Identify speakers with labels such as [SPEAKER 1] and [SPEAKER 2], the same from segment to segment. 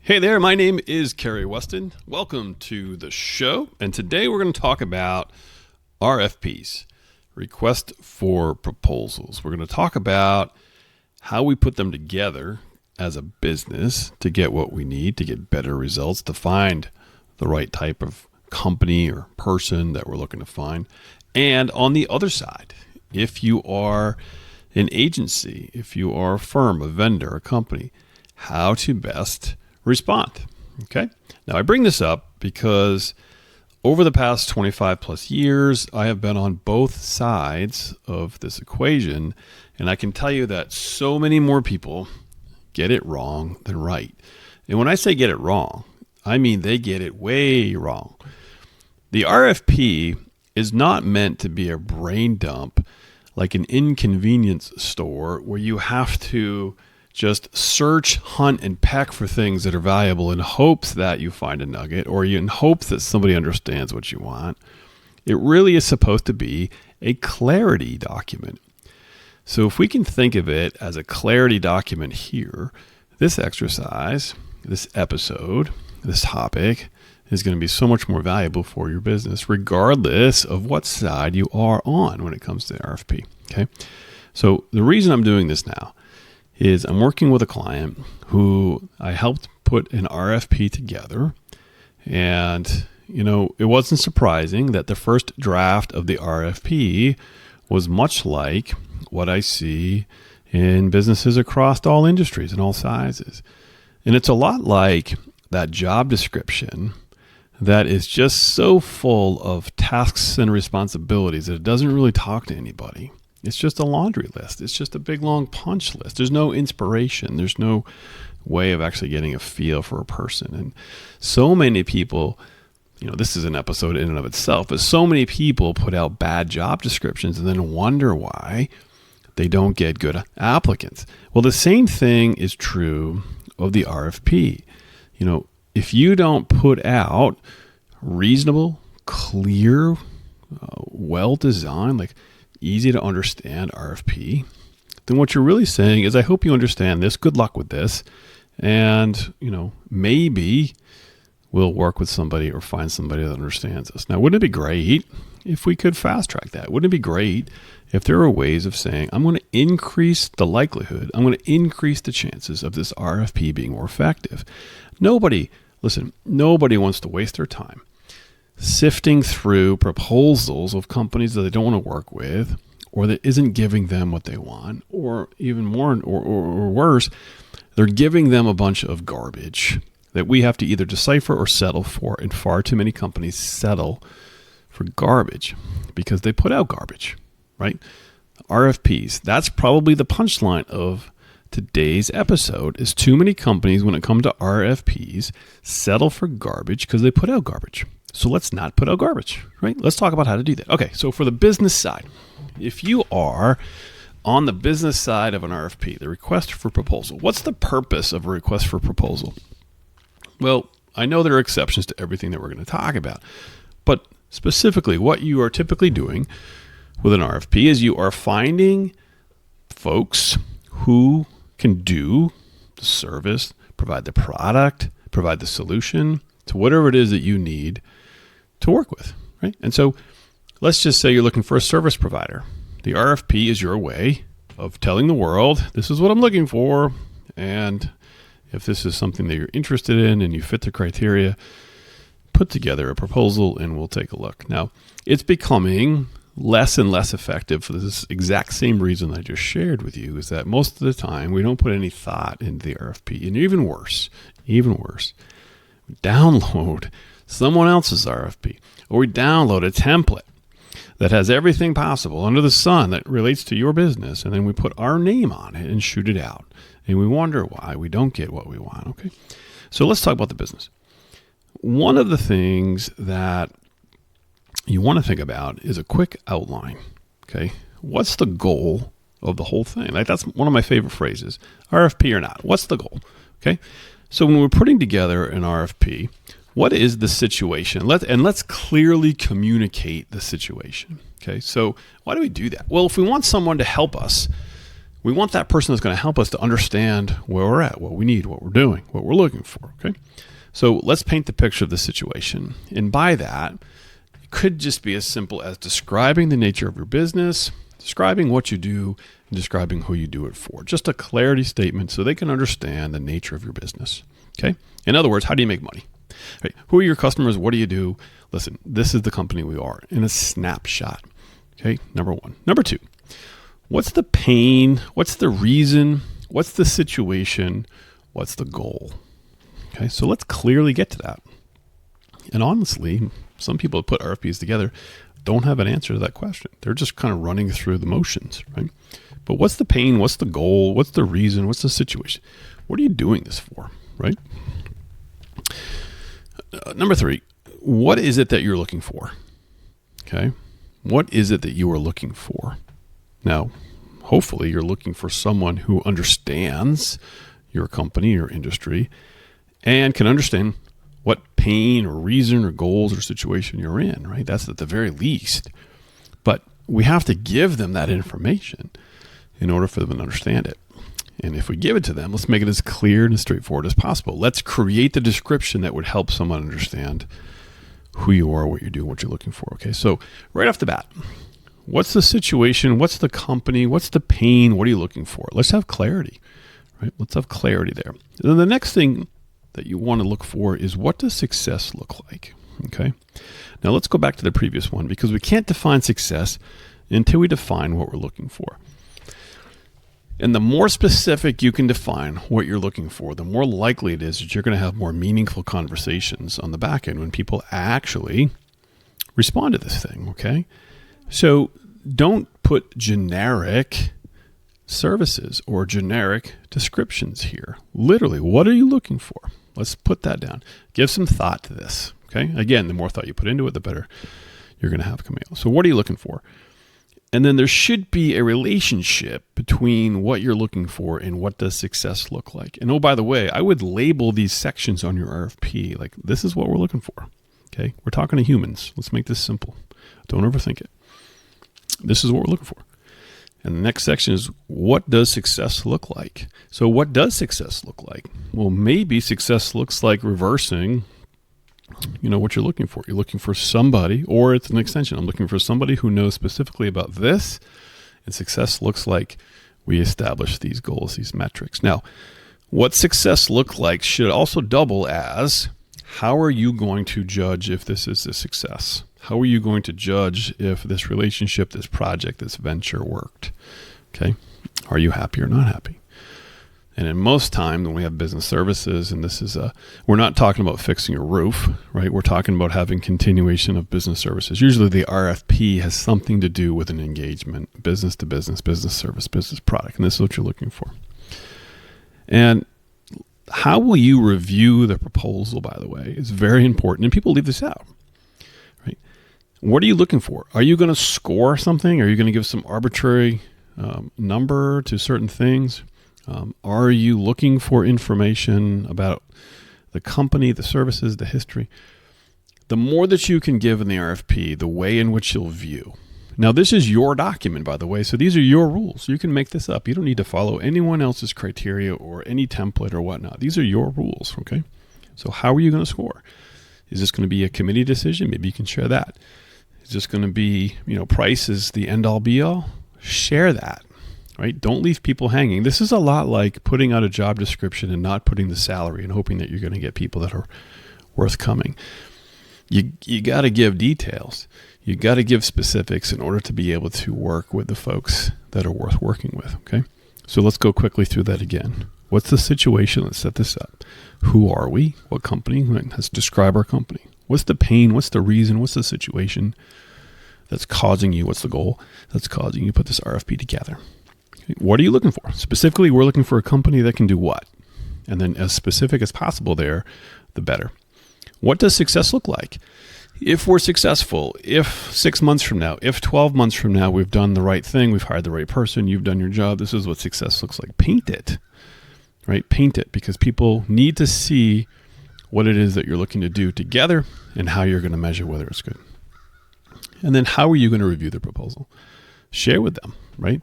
[SPEAKER 1] Hey there, my name is Cary Weston. Welcome to the show. And today we're going to talk about RFPs, request for proposals. We're going to talk about how we put them together as a business to get what we need, to get better results, to find the right type of company or person that we're looking to find. And on the other side, if you are an agency, if you are a firm, a vendor, a company, how to best respond. Okay. Now I bring this up because over the past 25 plus years, I have been on both sides of this equation. And I can tell you that so many more people get it wrong than right. And when I say get it wrong, I mean they get it way wrong. The RFP is not meant to be a brain dump like an inconvenience store where you have to just search, hunt, and peck for things that are valuable in hopes that you find a nugget or in hopes that somebody understands what you want. It really is supposed to be a clarity document. So if we can think of it as a clarity document here, this exercise, this episode, this topic is going to be so much more valuable for your business, regardless of what side you are on when it comes to the RFP. Okay. So the reason I'm doing this now is I'm working with a client who I helped put an RFP together. And, it wasn't surprising that the first draft of the RFP was much like what I see in businesses across all industries and all sizes. And it's a lot like that job description that is just so full of tasks and responsibilities that it doesn't really talk to anybody. It's just a laundry list. It's just a big, long punch list. There's no inspiration. There's no way of actually getting a feel for a person. And so many people, this is an episode in and of itself, but so many people put out bad job descriptions and then wonder why they don't get good applicants. Well, the same thing is true of the RFP. If you don't put out reasonable, clear, well-designed, easy to understand RFP, then what you're really saying is, I hope you understand this. Good luck with this. And, maybe we'll work with somebody or find somebody that understands us. Now, wouldn't it be great if we could fast track that? Wouldn't it be great if there were ways of saying, I'm going to increase the likelihood, I'm going to increase the chances of this RFP being more effective? Nobody wants to waste their time sifting through proposals of companies that they don't want to work with, or that isn't giving them what they want, or even more or worse, they're giving them a bunch of garbage that we have to either decipher or settle for. And far too many companies settle for garbage because they put out garbage, right? RFPs, that's probably the punchline of today's episode, is too many companies, when it comes to RFPs, settle for garbage because they put out garbage. So let's not put out garbage, right? Let's talk about how to do that. Okay, so for the business side, if you are on the business side of an RFP, the request for proposal, what's the purpose of a request for proposal? Well, I know there are exceptions to everything that we're going to talk about, but specifically what you are typically doing with an RFP is you are finding folks who can do the service, provide the product, provide the solution to whatever it is that you need to work with, right? And so let's just say you're looking for a service provider. The RFP is your way of telling the world, this is what I'm looking for. And if this is something that you're interested in and you fit the criteria, put together a proposal and we'll take a look. Now, it's becoming less and less effective for this exact same reason I just shared with you, is that most of the time we don't put any thought into the RFP. And even worse, we download someone else's RFP, or we download a template that has everything possible under the sun that relates to your business, and then we put our name on it and shoot it out. And we wonder why we don't get what we want, okay? So let's talk about the business. One of the things that you want to think about is a quick outline, okay? What's the goal of the whole thing? That's one of my favorite phrases, RFP or not. What's the goal, okay? So when we're putting together an RFP, what is the situation? Let's clearly communicate the situation. Okay, so why do we do that? Well, if we want someone to help us We want that person that's going to help us to understand where we're at, what we need, what we're doing, what we're looking for. Okay. So let's paint the picture of the situation. And by that, it could just be as simple as describing the nature of your business, describing what you do, and describing who you do it for. Just a clarity statement so they can understand the nature of your business. Okay. In other words, how do you make money? Right. Who are your customers? What do you do? Listen, this is the company we are in a snapshot. Okay. Number one. Number two, what's the pain? What's the reason? What's the situation? What's the goal? Okay. So let's clearly get to that. And honestly, some people that put RFPs together don't have an answer to that question. They're just kind of running through the motions, right? But what's the pain? What's the goal? What's the reason? What's the situation? What are you doing this for, right? Number three, what is it that you're looking for? Okay. What is it that you are looking for? Now, hopefully you're looking for someone who understands your company, your industry, and can understand what pain or reason or goals or situation you're in, right? That's at the very least. But we have to give them that information in order for them to understand it. And if we give it to them, let's make it as clear and as straightforward as possible. Let's create the description that would help someone understand who you are, what you do, what you're looking for. Okay, so right off the bat, what's the situation? What's the company? What's the pain? What are you looking for? Let's have clarity, right? Let's have clarity there. And then the next thing that you want to look for is, what does success look like? Okay, now let's go back to the previous one, because we can't define success until we define what we're looking for. And the more specific you can define what you're looking for, the more likely it is that you're going to have more meaningful conversations on the back end when people actually respond to this thing, okay? So don't put generic services or generic descriptions here. Literally, what are you looking for? Let's put that down. Give some thought to this, okay? Again, the more thought you put into it, the better you're going to have coming out. So what are you looking for? And then there should be a relationship between what you're looking for and what does success look like. And oh, by the way, I would label these sections on your RFP like, this is what we're looking for. Okay, we're talking to humans. Let's make this simple. Don't overthink it. This is what we're looking for. And the next section is, what does success look like? So what does success look like? Well, maybe success looks like reversing what you're looking for. You're looking for somebody, or it's an extension. I'm looking for somebody who knows specifically about this. And success looks like we establish these goals, these metrics. Now, what success look like should also double as, how are you going to judge if this is a success? How are you going to judge if this relationship, this project, this venture worked? Okay. Are you happy or not happy? And in most time when we have business services, and we're not talking about fixing a roof, right? We're talking about having continuation of business services. Usually the RFP has something to do with an engagement, business to business, business service, business product. And this is what you're looking for. And how will you review the proposal, by the way, is very important. And people leave this out, right? What are you looking for? Are you going to score something? Are you going to give some arbitrary number to certain things? Are you looking for information about the company, the services, the history? The more that you can give in the RFP, the way in which you'll view. Now, this is your document, by the way, so these are your rules. You can make this up. You don't need to follow anyone else's criteria or any template or whatnot. These are your rules, okay? So how are you going to score? Is this going to be a committee decision? Maybe you can share that. Is this going to be, price is the end-all, be-all? Share that. Right? Don't leave people hanging. This is a lot like putting out a job description and not putting the salary and hoping that you're going to get people that are worth coming. You got to give details. You got to give specifics in order to be able to work with the folks that are worth working with. Okay. So let's go quickly through that again. What's the situation? Let's set this up. Who are we? What company? Let's describe our company. What's the pain? What's the reason? What's the situation that's causing you? What's the goal that's causing you to put this RFP together? What are you looking for? Specifically, we're looking for a company that can do what? And then as specific as possible there, the better. What does success look like? If we're successful, if 6 months from now, if 12 months from now, we've done the right thing, we've hired the right person, you've done your job, this is what success looks like. Paint it, right? Paint it, because people need to see what it is that you're looking to do together and how you're going to measure whether it's good. And then how are you going to review the proposal? Share with them, right?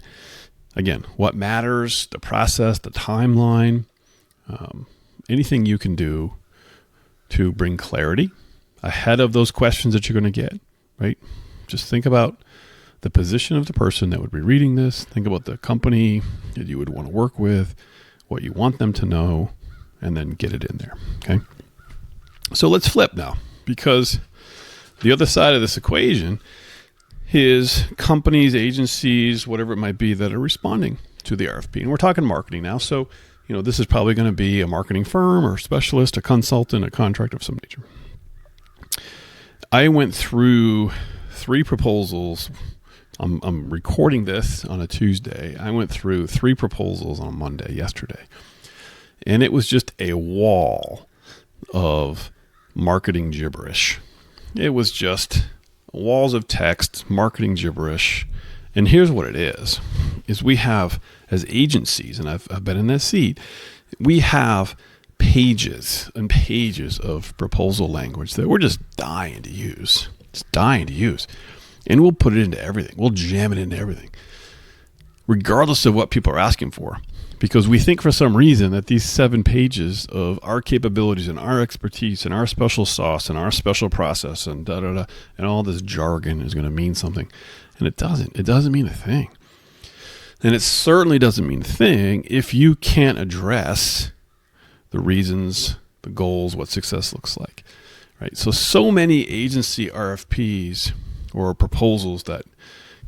[SPEAKER 1] again, what matters, the process, the timeline, anything you can do to bring clarity ahead of those questions that you're going to get, right? Just think about the position of the person that would be reading this. Think about the company that you would want to work with, what you want them to know, and then get it in there, okay? So let's flip now, because the other side of this equation is companies, agencies, whatever it might be that are responding to the RFP. And we're talking marketing now. So, this is probably going to be a marketing firm or specialist, a consultant, a contractor of some nature. I went through 3 proposals. I'm recording this on a Tuesday. I went through 3 proposals on Monday, yesterday. And it was just a wall of marketing gibberish. It was just walls of text, marketing gibberish. And here's what it is we have, as agencies, and I've been in that seat, we have pages and pages of proposal language that we're just dying to use. And we'll put it into everything. We'll jam it into everything, regardless of what people are asking for. Because we think for some reason that these 7 pages of our capabilities and our expertise and our special sauce and our special process and da-da-da and all this jargon is going to mean something. And it doesn't. It doesn't mean a thing. And it certainly doesn't mean a thing if you can't address the reasons, the goals, what success looks like, right? So many agency RFPs or proposals that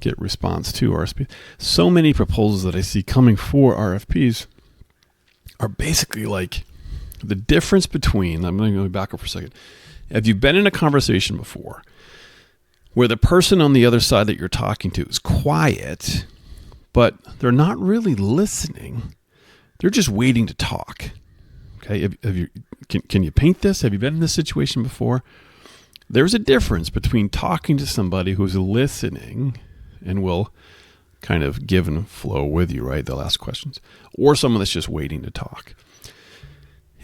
[SPEAKER 1] get response to RFPs. So many proposals that I see coming for RFPs are basically like the difference between, I'm going to go back up for a second. Have you been in a conversation before where the person on the other side that you're talking to is quiet, but they're not really listening? They're just waiting to talk. Okay. Can you paint this? Have you been in this situation before? There's a difference between talking to somebody who's listening and will kind of give and flow with you, right? They'll ask questions. Or someone that's just waiting to talk.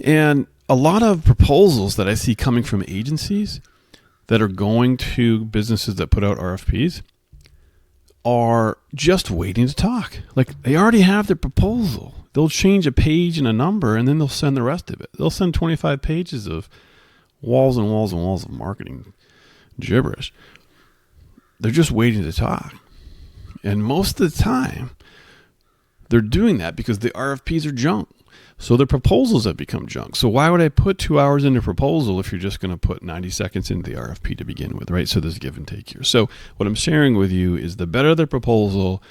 [SPEAKER 1] And a lot of proposals that I see coming from agencies that are going to businesses that put out RFPs are just waiting to talk. Like, they already have their proposal. They'll change a page and a number, and then they'll send the rest of it. They'll send 25 pages of walls and walls and walls of marketing gibberish. They're just waiting to talk. And most of the time, they're doing that because the RFPs are junk. So the proposals have become junk. So why would I put 2 hours into a proposal if you're just going to put 90 seconds into the RFP to begin with, right? So there's give and take here. So what I'm sharing with you is the better the proposal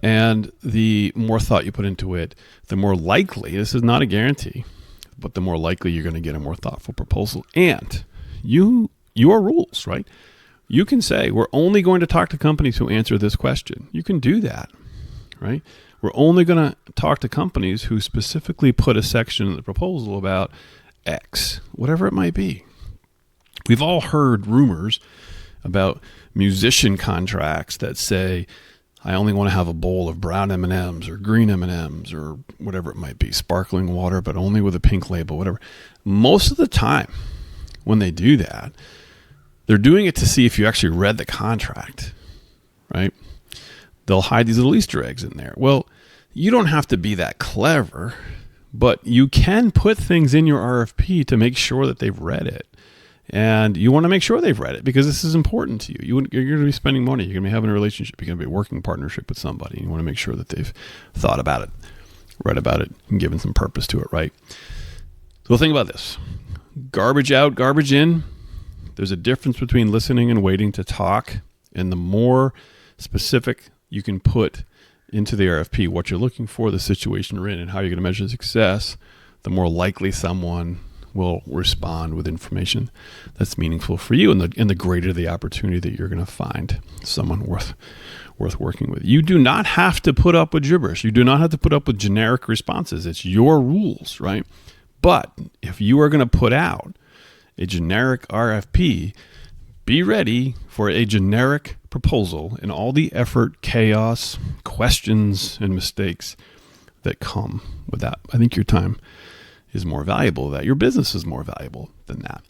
[SPEAKER 1] and the more thought you put into it, the more likely, this is not a guarantee, but the more likely you're going to get a more thoughtful proposal. And your rules, right? You can say, we're only going to talk to companies who answer this question. You can do that, right? We're only going to talk to companies who specifically put a section in the proposal about X, whatever it might be. We've all heard rumors about musician contracts that say, I only want to have a bowl of brown M&Ms or green M&Ms or whatever it might be, sparkling water, but only with a pink label, whatever. Most of the time when they do that, they're doing it to see if you actually read the contract, right? They'll hide these little Easter eggs in there. Well, you don't have to be that clever, but you can put things in your RFP to make sure that they've read it. And you want to make sure they've read it because this is important to you. You're going to be spending money. You're going to be having a relationship. You're going to be a working partnership with somebody. You want to make sure that they've thought about it, read about it, and given some purpose to it, right? So think about this. Garbage out, garbage in. There's a difference between listening and waiting to talk. And the more specific you can put into the RFP what you're looking for, the situation you're in, and how you're going to measure success, the more likely someone will respond with information that's meaningful for you, and the greater the opportunity that you're going to find someone worth working with. You do not have to put up with gibberish. You do not have to put up with generic responses. It's your rules, right? But if you are going to put out a generic RFP, be ready for a generic proposal and all the effort, chaos, questions, and mistakes that come with that. I think your time is more valuable than that. Your business is more valuable than that.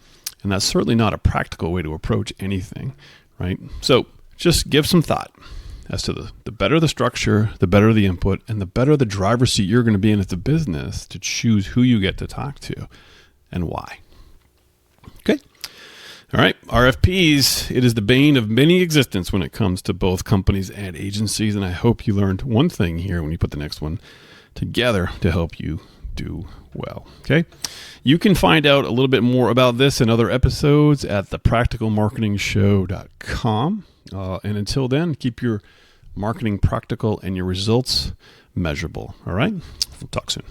[SPEAKER 1] And that's certainly not a practical way to approach anything, right? So just give some thought as to the better the structure, the better the input, and the better the driver's seat you're going to be in as a business to choose who you get to talk to and why. Okay. All right. RFPs, it is the bane of many existence when it comes to both companies and agencies. And I hope you learned one thing here when you put the next one together to help you do well. Okay. You can find out a little bit more about this and other episodes at thepracticalmarketingshow.com. And until then, keep your marketing practical and your results measurable. All right. We'll talk soon.